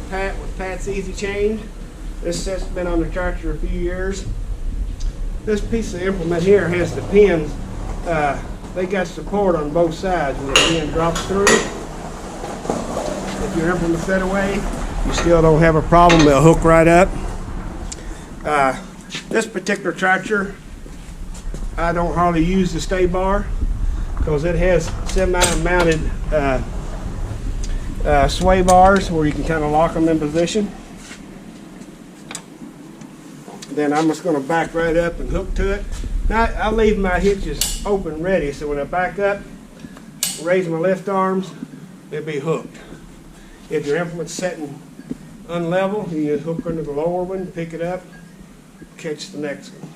Pat with Pat's Easy Change. This set's been on the tractor a few years. This piece of implement here has the pins. They got support on both sides when the pin drops through. If your implement's set away, you still don't have a problem. They'll hook right up. This particular tractor, I don't hardly use the stay bar because it has semi-mounted sway bars where you can kind of lock them in position. Then I'm just going to back right up and hook to it. Now I leave my hitches open ready, so when I back up, raise my lift arms, it'll be hooked. If your implement's setting unlevel, you just hook under the lower one, pick it up, catch the next one.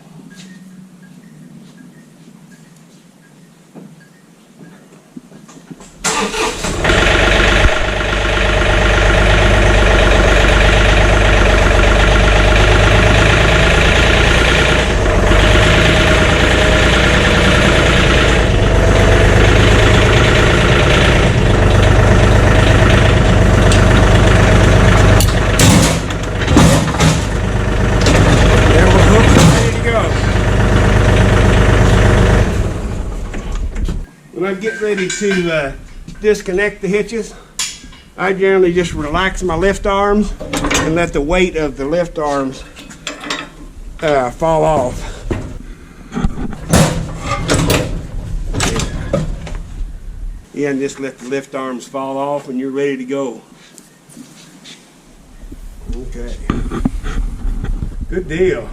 When I get ready to disconnect the hitches, I generally just relax my lift arms and let the weight of the lift arms fall off. Yeah, and just let the lift arms fall off and you're ready to go. Okay. Good deal.